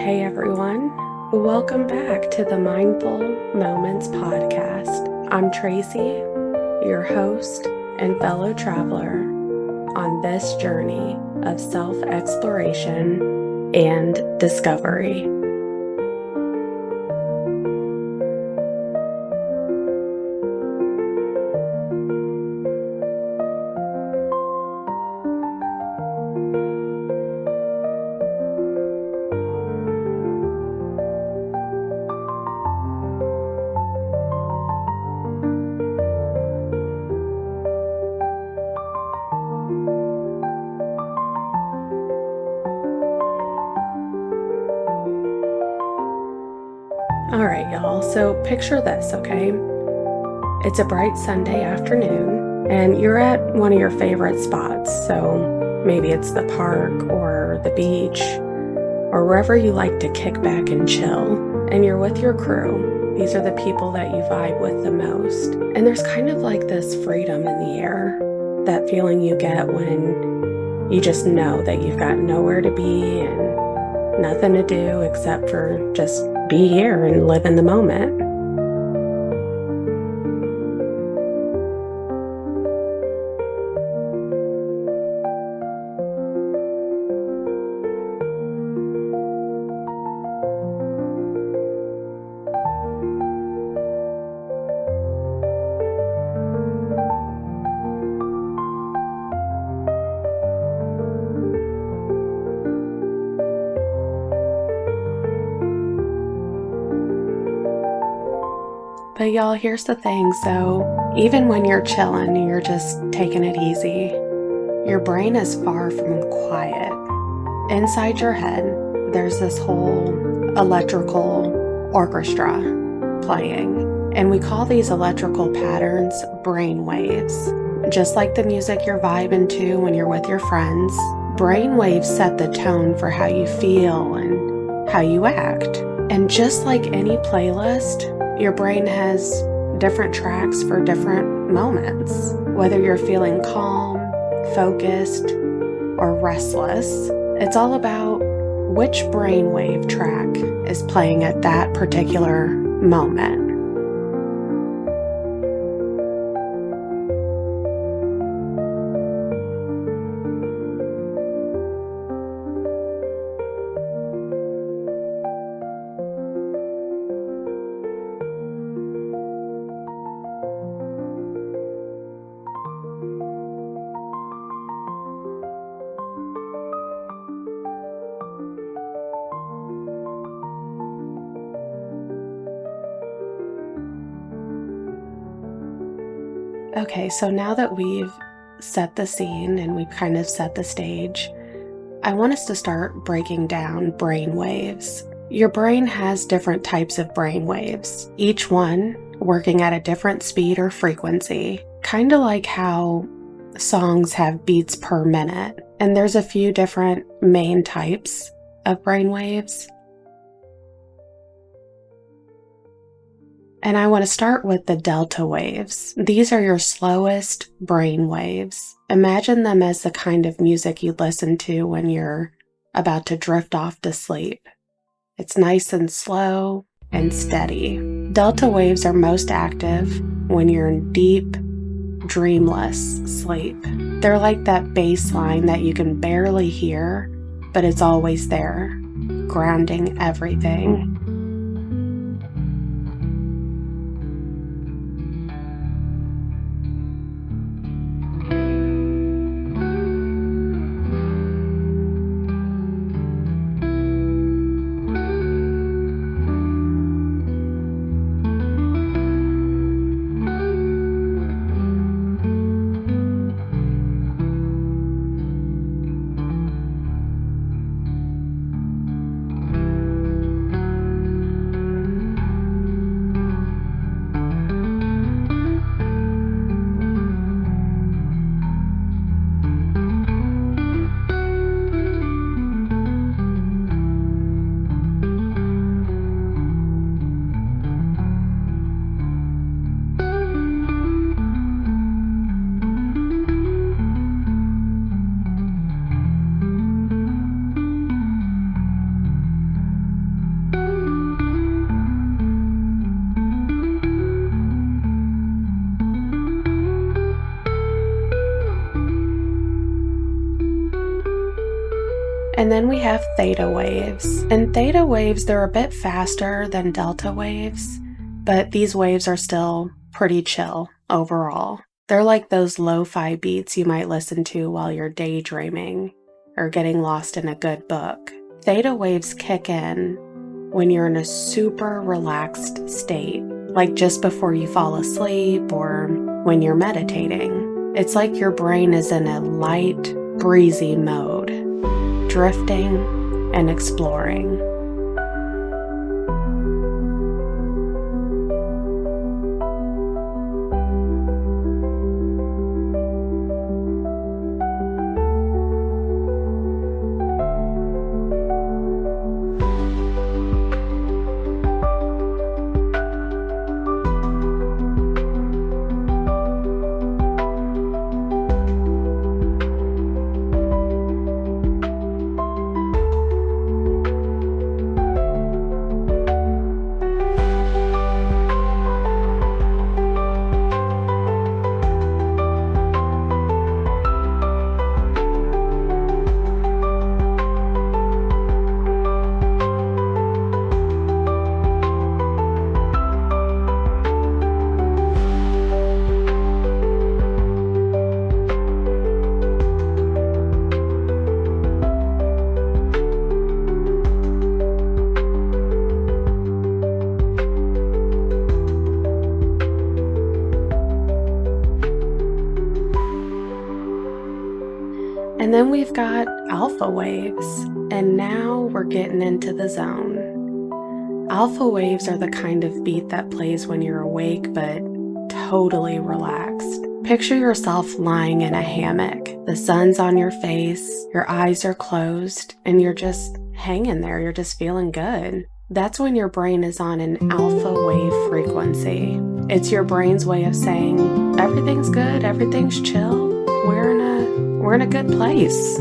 Hey everyone, welcome back to the Mindful Moments podcast. I'm Tracy, your host and fellow traveler on this journey of self-exploration and discovery. All right, y'all, so picture this, okay? It's a bright Sunday afternoon, and you're at one of your favorite spots. So maybe it's the park or the beach or wherever you like to kick back and chill, and you're with your crew. These are the people that you vibe with the most. And there's kind of like this freedom in the air, that feeling you get when you just know that you've got nowhere to be and nothing to do except for just be here and live in the moment. But y'all, here's the thing. So even when you're chilling, you're just taking it easy, your brain is far from quiet. Inside your head, there's this whole electrical orchestra playing. And we call these electrical patterns brainwaves. Just like the music you're vibing to when you're with your friends, brainwaves set the tone for how you feel and how you act. And just like any playlist, your brain has different tracks for different moments. Whether you're feeling calm, focused, or restless, it's all about which brainwave track is playing at that particular moment. Okay, so now that we've set the scene and we've kind of set the stage, I want us to start breaking down brain waves. Your brain has different types of brain waves, each one working at a different speed or frequency, kind of like how songs have beats per minute. And there's a few different main types of brain waves. And I want to start with the delta waves. These are your slowest brain waves. Imagine them as the kind of music you listen to when you're about to drift off to sleep. It's nice and slow and steady. Delta waves are most active when you're in deep, dreamless sleep. They're like that bass line that you can barely hear, but it's always there, grounding everything. And then we have theta waves. And theta waves, they're a bit faster than delta waves, but these waves are still pretty chill overall. They're like those lo-fi beats you might listen to while you're daydreaming or getting lost in a good book. Theta waves kick in when you're in a super relaxed state, like just before you fall asleep or when you're meditating. It's like your brain is in a light, breezy mode, drifting and exploring. And then we've got alpha waves, and now we're getting into the zone. Alpha waves are the kind of beat that plays when you're awake but totally relaxed. Picture yourself lying in a hammock. The sun's on your face, your eyes are closed, and you're just hanging there. You're just feeling good. That's when your brain is on an alpha wave frequency. It's your brain's way of saying, everything's good, everything's chill, we're in a good place.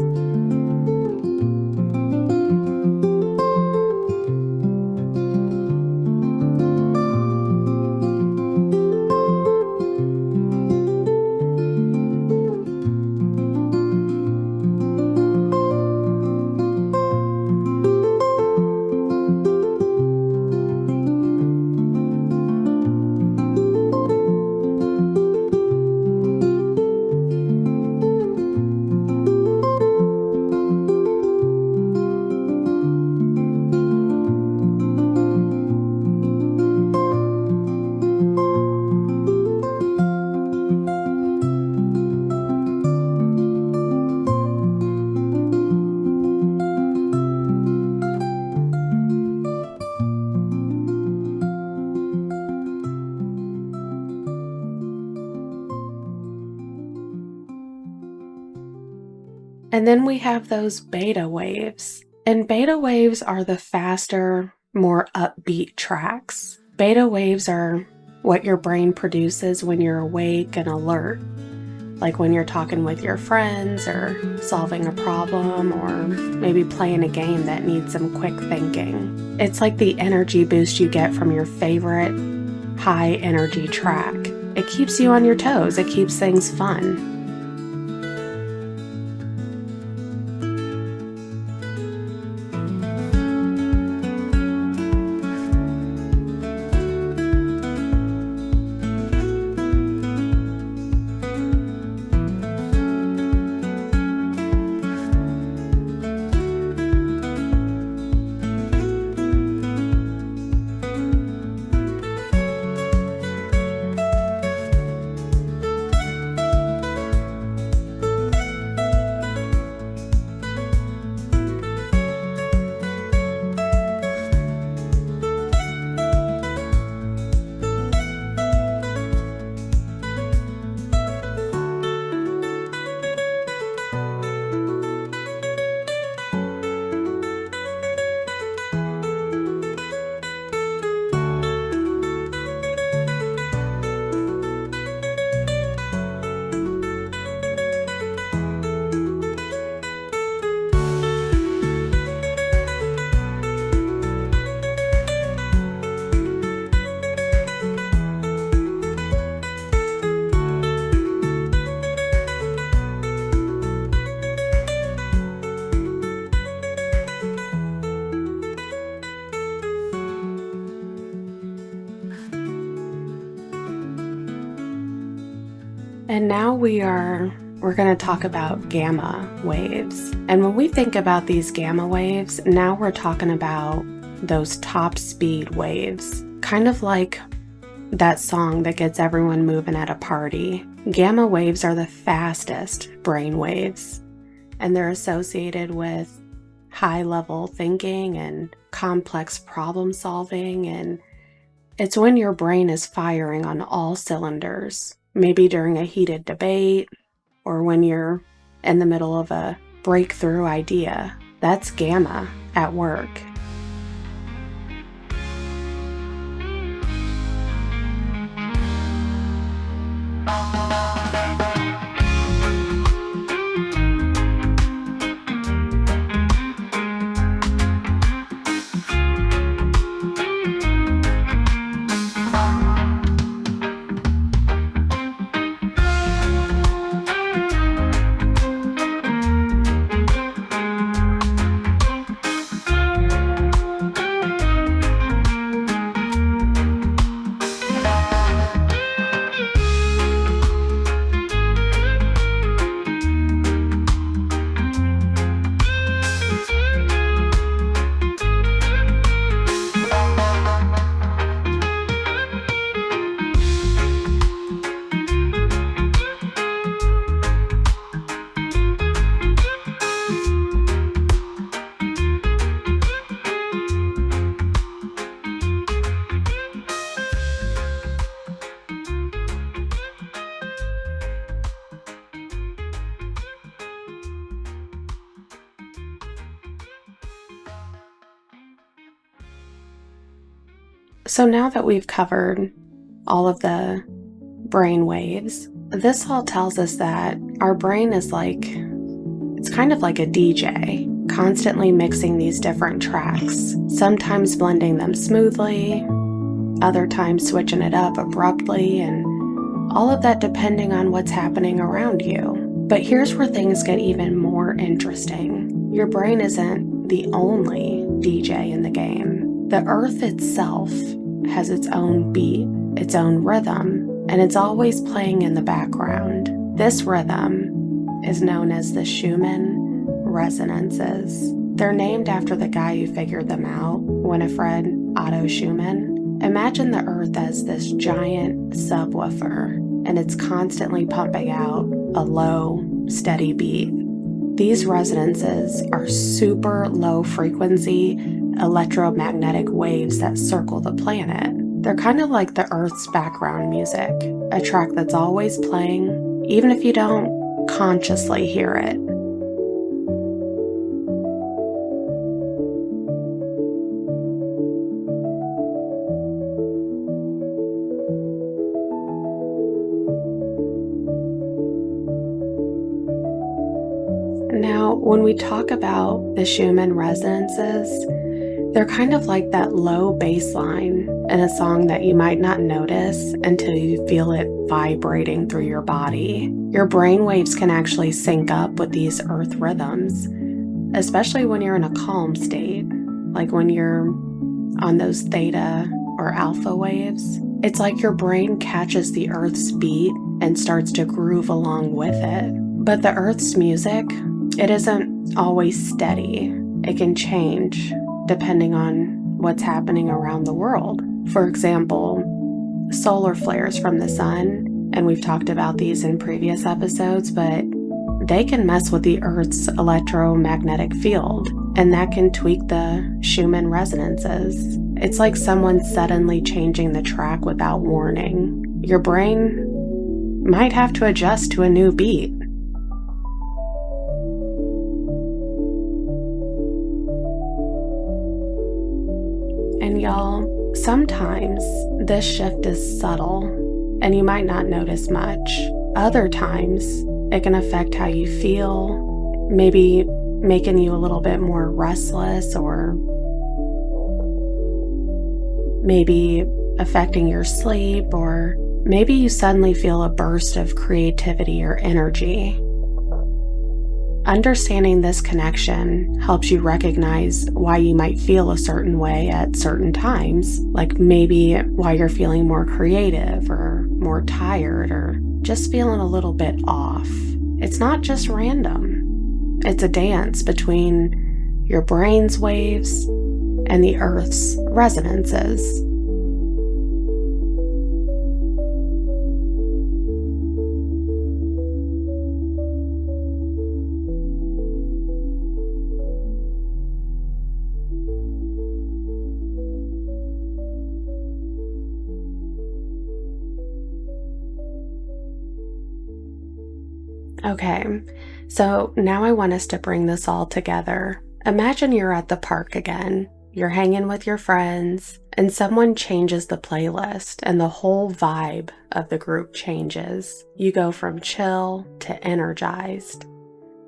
And then we have those beta waves. And beta waves are the faster, more upbeat tracks. Beta waves are what your brain produces when you're awake and alert, like when you're talking with your friends or solving a problem or maybe playing a game that needs some quick thinking. It's like the energy boost you get from your favorite high energy track. It keeps you on your toes. It keeps things fun. And now we're going to talk about gamma waves. And when we think about these gamma waves, now we're talking about those top speed waves, kind of like that song that gets everyone moving at a party. Gamma waves are the fastest brain waves, and they're associated with high level thinking and complex problem solving. And it's when your brain is firing on all cylinders. Maybe during a heated debate, or when you're in the middle of a breakthrough idea. That's gamma at work. So now that we've covered all of the brain waves, this all tells us that our brain is it's kind of like a DJ, constantly mixing these different tracks, sometimes blending them smoothly, other times switching it up abruptly, and all of that depending on what's happening around you. But here's where things get even more interesting. Your brain isn't the only DJ in the game. The earth itself has its own beat, its own rhythm, and it's always playing in the background. This rhythm is known as the Schumann resonances. They're named after the guy who figured them out, Winifred Otto Schumann. Imagine the earth as this giant subwoofer, and it's constantly pumping out a low, steady beat. These resonances are super low frequency electromagnetic waves that circle the planet. They're kind of like the Earth's background music, a track that's always playing, even if you don't consciously hear it. Now, when we talk about the Schumann resonances, they're kind of like that low bass line in a song that you might not notice until you feel it vibrating through your body. Your brain waves can actually sync up with these earth rhythms, especially when you're in a calm state, like when you're on those theta or alpha waves. It's like your brain catches the earth's beat and starts to groove along with it. But the earth's music, it isn't always steady. It can change depending on what's happening around the world. For example, solar flares from the sun, and we've talked about these in previous episodes, but they can mess with the Earth's electromagnetic field, and that can tweak the Schumann resonances. It's like someone suddenly changing the track without warning. Your brain might have to adjust to a new beat. And y'all, sometimes this shift is subtle and you might not notice much. Other times, it can affect how you feel, maybe making you a little bit more restless, or maybe affecting your sleep, or maybe you suddenly feel a burst of creativity or energy. Understanding this connection helps you recognize why you might feel a certain way at certain times, like maybe why you're feeling more creative or more tired, or just feeling a little bit off. It's not just random. It's a dance between your brain's waves and the Earth's resonances. Okay, so now I want us to bring this all together. Imagine you're at the park again. You're hanging with your friends, and someone changes the playlist, and the whole vibe of the group changes. You go from chill to energized.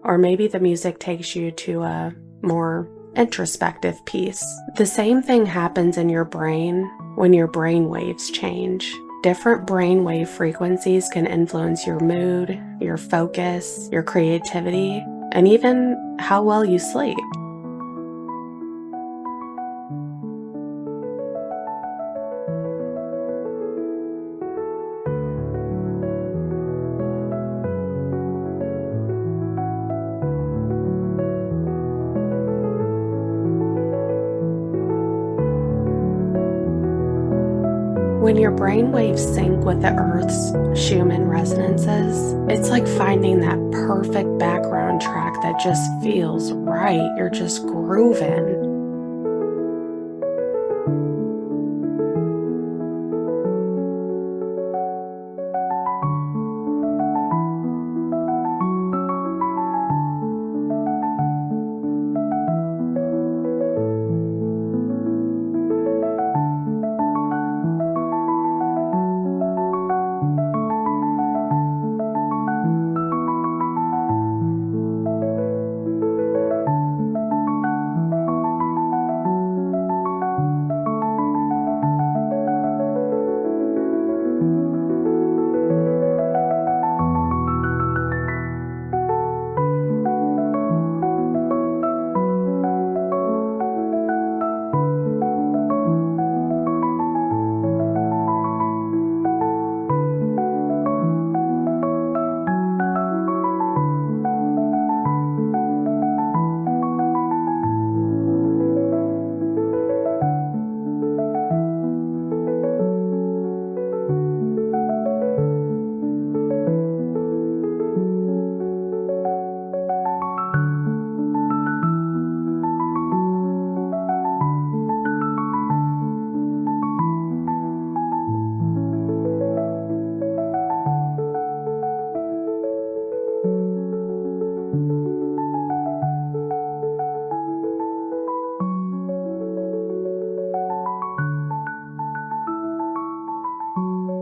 Or maybe the music takes you to a more introspective piece. The same thing happens in your brain when your brain waves change. Different brainwave frequencies can influence your mood, your focus, your creativity, and even how well you sleep. When your brainwaves sync with the Earth's Schumann resonances, it's like finding that perfect background track that just feels right. You're just grooving.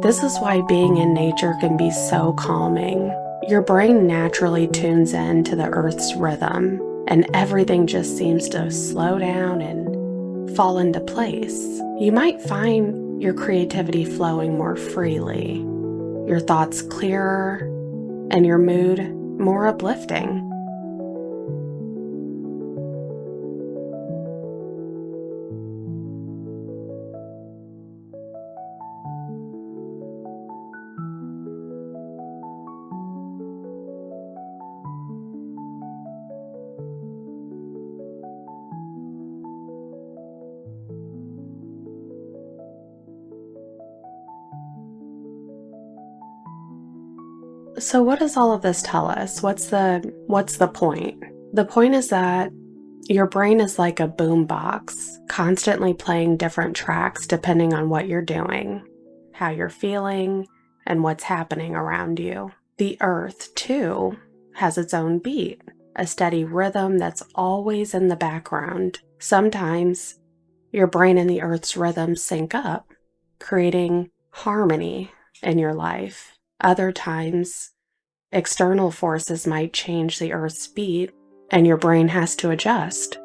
This is why being in nature can be so calming. Your brain naturally tunes in to the Earth's rhythm, and everything just seems to slow down and fall into place. You might find your creativity flowing more freely, your thoughts clearer, and your mood more uplifting. So what does all of this tell us? What's the point? The point is that your brain is like a boombox, constantly playing different tracks depending on what you're doing, how you're feeling, and what's happening around you. The Earth, too, has its own beat, a steady rhythm that's always in the background. Sometimes your brain and the Earth's rhythm sync up, creating harmony in your life. Other times, external forces might change the Earth's beat, and your brain has to adjust.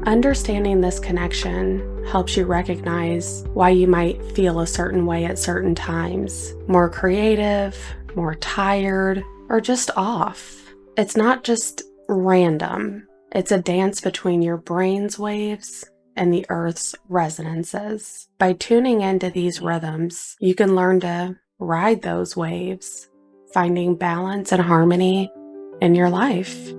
Understanding this connection helps you recognize why you might feel a certain way at certain times, more creative, more tired, or just off. It's not just random. It's a dance between your brain's waves and the earth's resonances. By tuning into these rhythms, you can learn to ride those waves, finding balance and harmony in your life.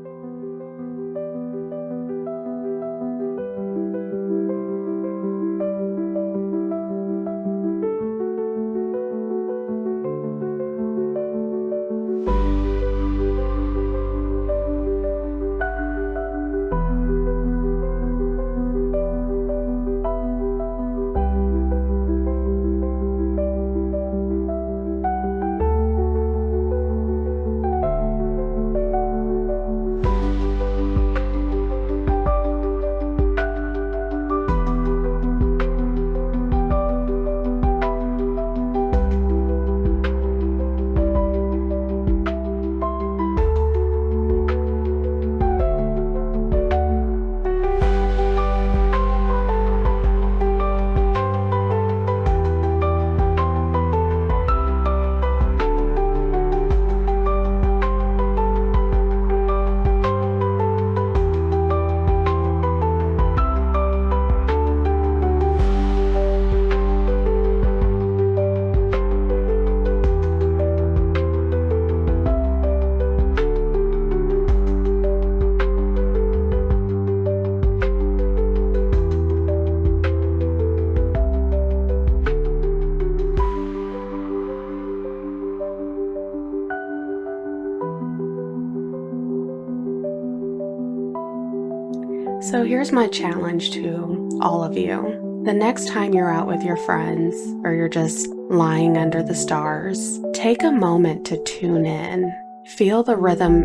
So here's my challenge to all of you. The next time you're out with your friends or you're just lying under the stars, take a moment to tune in. Feel the rhythm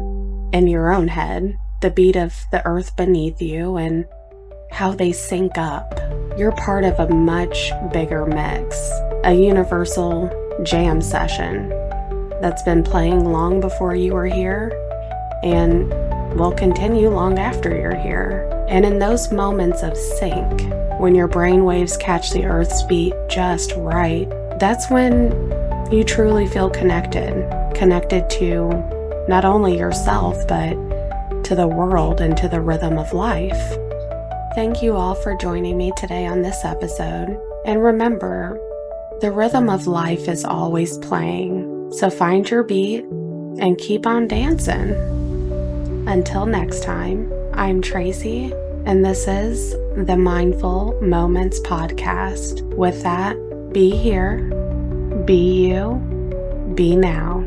in your own head, the beat of the earth beneath you, and how they sync up. You're part of a much bigger mix, a universal jam session that's been playing long before you were here and will continue long after you're here. And in those moments of sync, when your brainwaves catch the earth's beat just right, that's when you truly feel connected to not only yourself, but to the world and to the rhythm of life. Thank you all for joining me today on this episode. And remember, the rhythm of life is always playing. So find your beat and keep on dancing. Until next time, I'm Tracy, and this is the Mindful Moments Podcast. With that, be here, be you, be now.